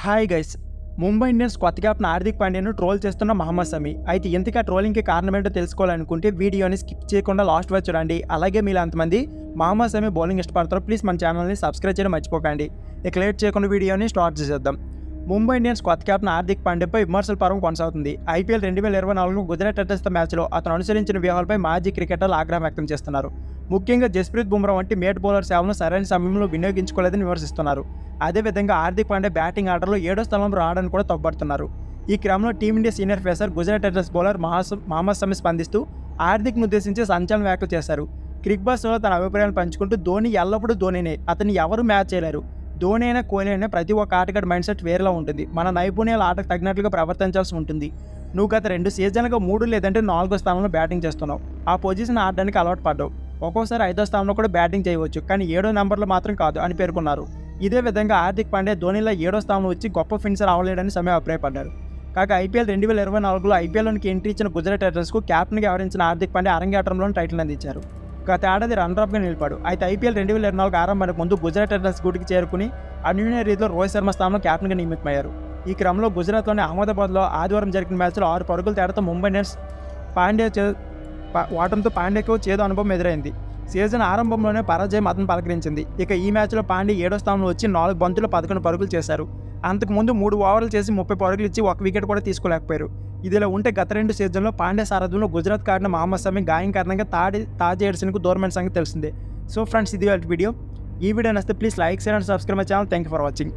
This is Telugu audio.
Hi guys. ముంబై ఇండియన్స్ కొత్త కెప్టెన్ హార్దిక్ పాండ్యాను ట్రోల్ చేస్తున్న మహమ్మద్ షమి. అయితే ఇంతకీ ఆ ట్రోలింగ్‌కి కారణం ఏంటో తెలుసుకోవాలనుకుంటే వీడియోని స్కిప్ చేయకుండా లాస్ట్ వరకు చూడండి. అలాగే మీలో ఎంతమంది మహమ్మద్ షమి బౌలింగ్ ఇష్టపడతారో ప్లీజ్ మన ఛానల్‌ని సబ్స్క్రైబ్ చేయడం మర్చిపోకండి. ఇక లేట్ చేయకుండా వీడియోని స్టార్ట్ చేసేద్దాం. ముంబై ఇండియన్స్ కొత్త కెప్టెన్ హార్దిక్ పాండ్యాపై విమర్శల పర్వం కొనసాగుతుంది. ఐపీఎల్ 2024 గుజరాత్ టైటన్స్‌తో మ్యాచ్లో అతను అనుసరించిన వ్యూహాలపై మాజీ క్రికెటర్లు ఆగ్రహం వ్యక్తం చేస్తున్నారు. ముఖ్యంగా జస్ప్రీత్ బుమ్రా వంటి మేట్ బౌలర్ సేవలను సరైన సమయంలో వినియోగించుకోలేదని విమర్శిస్తున్నారు. అదేవిధంగా హార్దిక్ పాండ్యా బ్యాటింగ్ ఆర్డర్లో 7వ స్థానంలో రావడానికి కూడా తప్పుపడుతున్నారు. ఈ క్రమంలో Team India senior pacer Gujarat Titans bowler Mohammed Shami స్పందిస్తూ హార్దిక్ను ఉద్దేశించి సంచలన వ్యాఖ్యలు చేశారు. క్రిక్ బాస్లో తన అభిప్రాయాలు పంచుకుంటూ ధోని ఎల్లప్పుడూ ధోనినే, అతన్ని ఎవరు మ్యాచ్ చేయలేరు. ధోని అయినా కోహ్లీ అయినా ప్రతి ఒక్క ఆటగాడి మైండ్ సెట్ వేరేలా ఉంటుంది. మన నైపుణ్యాలు ఆటకు తగినట్లుగా ప్రవర్తించాల్సి ఉంటుంది. నువ్వు గత 2 సీజన్లుగా 3 లేదంటే 4వ స్థానంలో బ్యాటింగ్ చేస్తున్నావు. ఆ పొజిషన్ ఆడడానికి అలవాటు పడ్డావు. ఒక్కోసారి 5వ స్థానంలో కూడా బ్యాటింగ్ చేయవచ్చు, కానీ 7వ నెంబర్లో మాత్రం కాదు అని పేర్కొన్నారు. ఇదే విధంగా హార్దిక్ పాండ్యా ధోనిలా 7వ స్థానంలో వచ్చి గొప్ప ఫినిషర్ అవ్వలేడని షమి అభిప్రాయపడ్డారు. కాగా ఐపీఎల్ 2024లో ఐపీఎల్లోనికి ఎంట్రీ ఇచ్చిన గుజరాత్ టైటన్స్కు కెప్టెన్గా వ్యవహరించిన హార్దిక్ పాండ్యా అరంగేట్రంలోని టైటిల్ అందించారు. గత ఏడాది రన్నరప్గా నిలిపాడు. అయితే ఐపీఎల్ 2024 ఆరంభానికి ముందు గుజరాత్ టైటన్స్ గూటికి చేరుకుని అన్యూన్య రీతిలో రోహిత్ శర్మ స్థానంలో కెప్టెన్గా నియమితమయ్యారు. ఈ క్రమంలో గుజరాత్లోని అహ్మదాబాద్లో ఆదివారం జరిగిన మ్యాచ్లో 6 పరుగుల తేడాతో ముంబై ఇండియన్స్ ఓటమితో పాండ్యాకు చేదు అనుభవం ఎదురైంది. సీజన్ ఆరంభంలోనే పరాజయం అతను పలకరించింది. ఇక ఈ మ్యాచ్లో పాండ్యా 7వ స్థానంలో వచ్చి 4 బంతుల్లో 11 పరుగులు చేశారు. అంతకుముందు 3 ఓవర్లు చేసి 30 పరుగులు ఇచ్చి 1 వికెట్ కూడా తీసుకోలేకపోయారు. ఇదిలా ఉంటే గత 2 సీజన్లో పాండ్యా సారథ్యంలో గుజరాత్ ఆడిన మహమ్మద్ షమి గాయం కారణంగా తాజా ఎడిషన్కు దూరమైన సంగతి తెలిసిందే. సో ఫ్రెండ్స్, ఇది వీడియో. ఈ వీడియో నచ్చితే please like, share and subscribe my channel. Thank you for watching.